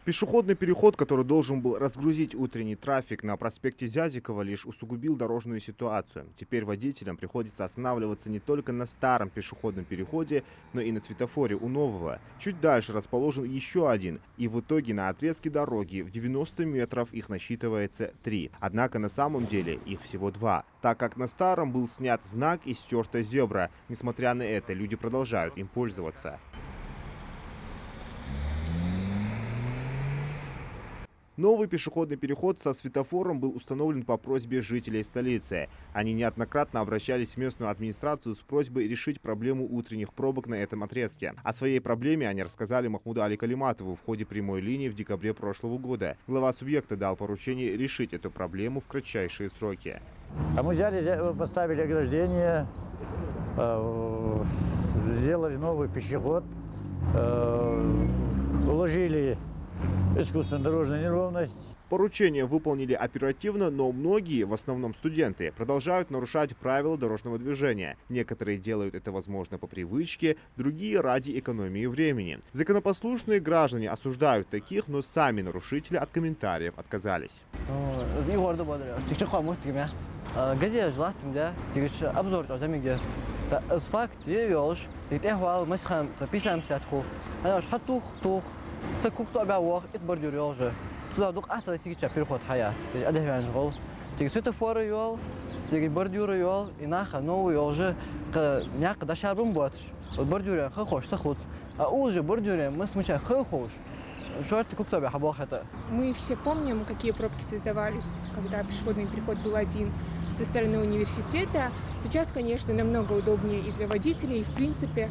Пешеходный переход, который должен был разгрузить утренний трафик на проспекте Зязикова, лишь усугубил дорожную ситуацию. Теперь водителям приходится останавливаться не только на старом пешеходном переходе, но и на светофоре у нового. Чуть дальше расположен еще один, и в итоге на отрезке дороги в 90 метров их насчитывается 3. Однако на самом деле их всего 2, так как на старом был снят знак и стерта зебра. Несмотря на это, люди продолжают им пользоваться. Новый пешеходный переход со светофором был установлен по просьбе жителей столицы. Они неоднократно обращались в местную администрацию с просьбой решить проблему утренних пробок на этом отрезке. О своей проблеме они рассказали Махмуду Али Калиматову в ходе прямой линии в декабре прошлого года. Глава субъекта дал поручение решить эту проблему в кратчайшие сроки. А мы взяли, поставили ограждение, сделали новый пешеход, уложили искусственную дорожную неровность. Поручение выполнили оперативно, но многие, в основном студенты, продолжают нарушать правила дорожного движения. Некоторые делают это, возможно, по привычке, другие ради экономии времени. Законопослушные граждане осуждают таких, но сами нарушители от комментариев отказались. سكوك طبعا واقع برضو رياضة تلا دوق أحد تيجي تشابير خد حياة أده يعني شغل تيجي ستة فور ريال تيجي برضو ريال إناخ نو رياضة نياق ده شاربون باتش برضو ريال خوش تخلص أول برضو ريال مش خوش شو تكوك طبعا حباخته. Мы все помним, какие пробки создавались, когда пешеходный переход был один со стороны университета. Сейчас, конечно, намного удобнее и для водителей, и в принципе.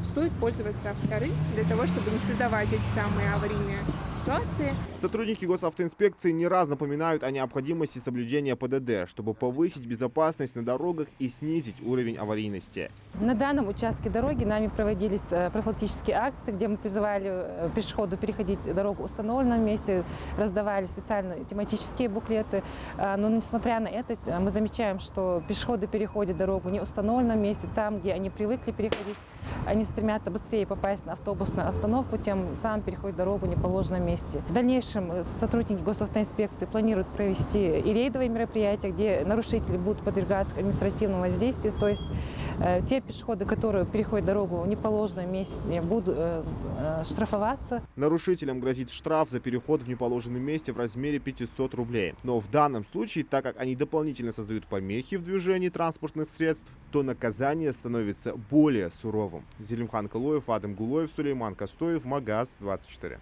Стоит пользоваться вторым для того, чтобы не создавать эти самые аварийные ситуации. Сотрудники госавтоинспекции не раз напоминают о необходимости соблюдения ПДД, чтобы повысить безопасность на дорогах и снизить уровень аварийности. На данном участке дороги нами проводились профилактические акции, где мы призывали пешеходу переходить дорогу в установленном месте, раздавали специально тематические буклеты. Но несмотря на это, мы замечаем, что пешеходы переходят дорогу не в установленном месте, там, где они привыкли переходить. Они стремятся быстрее попасть на автобусную остановку, тем самым переходят дорогу в неположенном месте. В дальнейшем сотрудники госавтоинспекции планируют провести и рейдовые мероприятия, где нарушители будут подвергаться административному воздействию, то есть те пешеходы, которые переходят дорогу в неположенном месте, будут штрафоваться. Нарушителям грозит штраф за переход в неположенном месте в размере 500 рублей. Но в данном случае, так как они дополнительно создают помехи в движении транспортных средств, то наказание становится более суровым. Зелимхан Калоев, Адам Гулоев, Сулейман Костоев, Магаз 24.